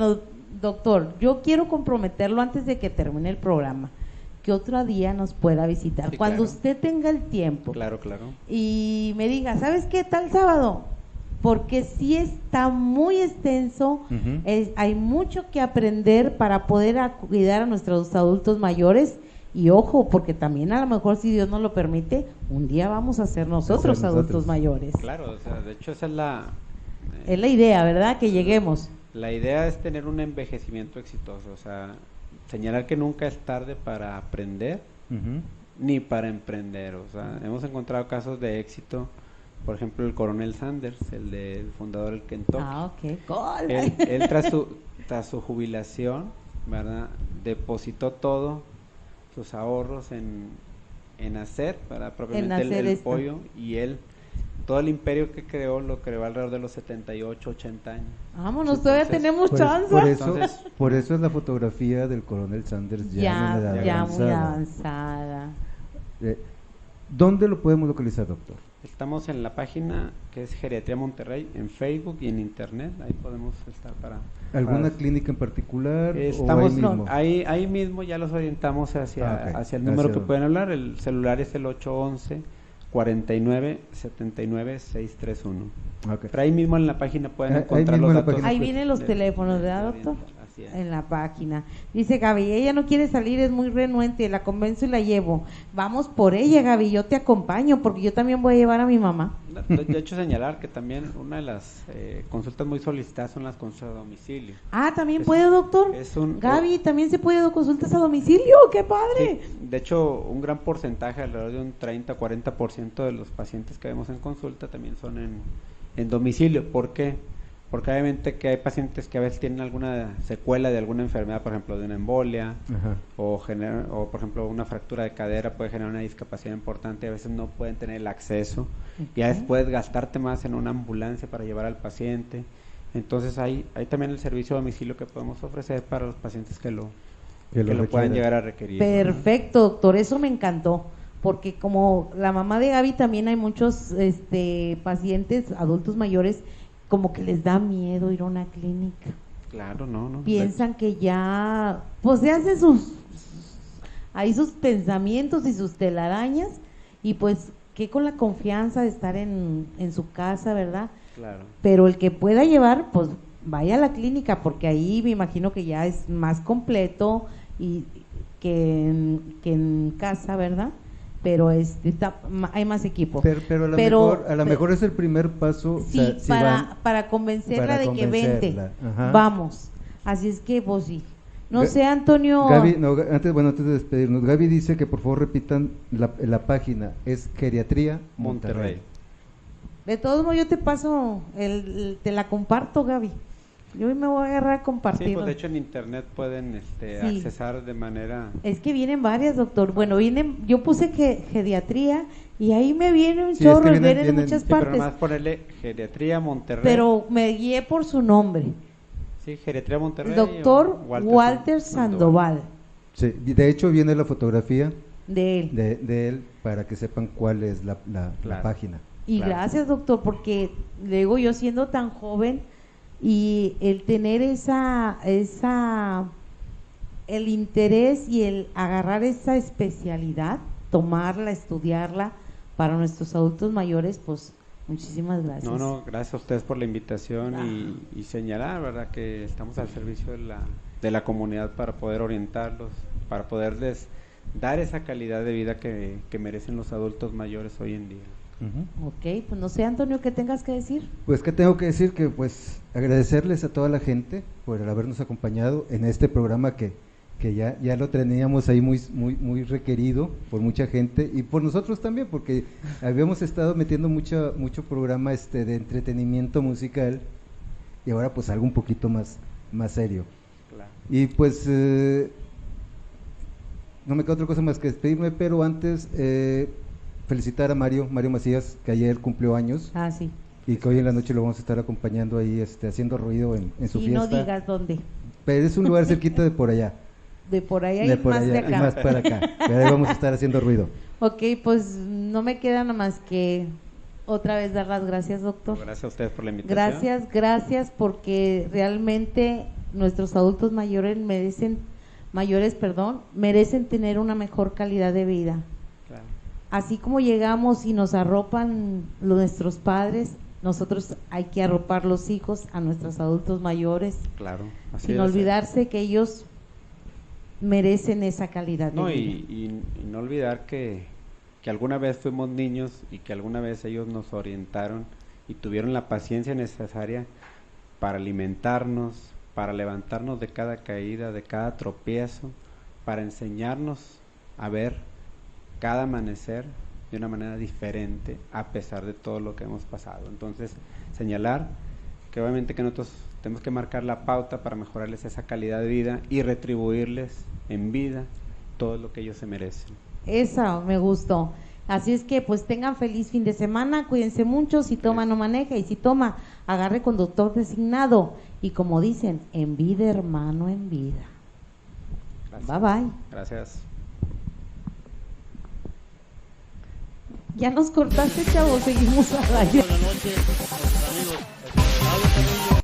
doctor, yo quiero comprometerlo antes de que termine el programa, que otro día nos pueda visitar, sí, cuando claro, usted tenga el tiempo. Claro. Y me diga, ¿sabes qué tal sábado? Porque sí está muy extenso, hay mucho que aprender para poder cuidar a nuestros adultos mayores. Y ojo, porque también a lo mejor, si Dios nos lo permite, un día vamos a ser nosotros adultos mayores. Claro, o sea, de hecho esa es la idea, ¿verdad? Que lleguemos. La idea es tener un envejecimiento exitoso, o sea, señalar que nunca es tarde para aprender ni para emprender. O sea, hemos encontrado casos de éxito, por ejemplo el coronel Sanders, el fundador del Kentucky. Ok, cool. Él tras su jubilación ¿verdad? Depositó todo sus ahorros en hacer, ¿verdad? Propiamente el pollo, y él, todo el imperio que creó, lo creó alrededor de los 78, 80 años. Vámonos, todavía tenemos chance. Por eso es la fotografía del coronel Sanders ya muy avanzada. ¿Dónde lo podemos localizar, doctor? Estamos en la página que es Geriatría Monterrey, en Facebook y en Internet, ahí podemos estar para... ¿Alguna clínica en particular? Estamos, ahí mismo ya los orientamos hacia el número que pueden hablar, el celular es el 811-49-79-631. Pero ahí mismo en la página pueden encontrar los datos. Ahí vienen los teléfonos, ¿verdad, doctor? En la página. Dice Gaby, ella no quiere salir, es muy renuente, la convenzo y la llevo. Vamos por ella, Gaby, yo te acompaño, porque yo también voy a llevar a mi mamá. De hecho, señalar que también una de las consultas muy solicitadas son las consultas a domicilio. Ah, ¿también puede, doctor? Gaby, ¿también se puede consultas a domicilio? ¡Qué padre! Sí, de hecho, un gran porcentaje, alrededor de un 30-40% de los pacientes que vemos en consulta también son en domicilio. ¿Por qué? Porque obviamente que hay pacientes que a veces tienen alguna secuela de alguna enfermedad, por ejemplo de una embolia, o por ejemplo una fractura de cadera puede generar una discapacidad importante, y a veces no pueden tener el acceso, y a veces puedes gastarte más en una ambulancia para llevar al paciente. Entonces hay también el servicio a domicilio que podemos ofrecer para los pacientes que lo puedan llegar a requerir. Perfecto, doctor, eso me encantó, porque como la mamá de Gaby también hay muchos pacientes adultos mayores como que les da miedo ir a una clínica. Claro, no. Piensan que ya, pues se hacen sus pensamientos y sus telarañas, y pues que con la confianza de estar en su casa, ¿verdad? Claro. Pero el que pueda llevar, pues vaya a la clínica, porque ahí me imagino que ya es más completo y que en casa, ¿verdad? Pero hay más equipo. Pero a lo mejor es el primer paso. Sí, o sea, para convencerla de que vente, vamos. Así es que, pues sí. No sé, Antonio. Gaby, antes de despedirnos, Gaby dice que por favor repitan la página, es Geriatría Monterrey. De todos modos, yo te paso, te la comparto, Gaby. Yo me voy a agarrar a compartir. Sí, pues de hecho en internet pueden accesar de manera... Es que vienen varias, doctor. Bueno, yo puse geriatría y ahí me viene un chorro, vienen en muchas partes. Pero nomás ponerle Geriatría Monterrey. Pero me guié por su nombre. Sí, Geriatría Monterrey. Doctor Walter Sandoval. Sí, de hecho viene la fotografía de él. De él para que sepan cuál es la página. Y gracias, doctor, porque luego yo siendo tan joven... Y el tener el interés y el agarrar esa especialidad, tomarla, estudiarla para nuestros adultos mayores, pues muchísimas gracias. No, gracias a ustedes por la invitación y señalar, ¿verdad?, que estamos al servicio de la comunidad para poder orientarlos, para poderles dar esa calidad de vida que merecen los adultos mayores hoy en día. Ok, pues no sé, Antonio, ¿qué tengas que decir? Pues que tengo que decir que pues agradecerles a toda la gente por habernos acompañado en este programa que ya lo teníamos ahí muy requerido por mucha gente y por nosotros también, porque habíamos estado metiendo mucho programa de entretenimiento musical y ahora pues algo un poquito más serio. Claro. Y pues no me queda otra cosa más que despedirme, pero antes felicitar a Mario Macías, que ayer cumplió años. Ah, sí. Y que hoy en la noche lo vamos a estar acompañando ahí, haciendo ruido en su fiesta. Y no digas dónde. Pero es un lugar cerquita de por allá. De por allá y más de acá. Y más para acá. Pero ahí vamos a estar haciendo ruido. Ok, pues no me queda nada más que otra vez dar las gracias, doctor. Gracias a ustedes por la invitación. Gracias, porque realmente nuestros adultos mayores merecen tener una mejor calidad de vida. Claro. Así como llegamos y nos arropan nuestros padres, nosotros hay que arropar los hijos a nuestros adultos mayores. Claro, así sin olvidarse que ellos merecen esa calidad de vida. Y no olvidar que alguna vez fuimos niños y que alguna vez ellos nos orientaron y tuvieron la paciencia necesaria para alimentarnos, para levantarnos de cada caída, de cada tropiezo, para enseñarnos a ver cada amanecer de una manera diferente a pesar de todo lo que hemos pasado. Entonces, señalar que obviamente que nosotros Tenemos que marcar la pauta para mejorarles esa calidad de vida y retribuirles en vida todo lo que ellos se merecen. Esa me gustó. Así es que pues tengan feliz fin de semana, cuídense mucho, si toma no maneja y si toma agarre conductor designado y como dicen, en vida hermano, en vida. Gracias. Bye bye. Gracias. Ya nos cortaste, chavo, seguimos a radio. Buenas noches.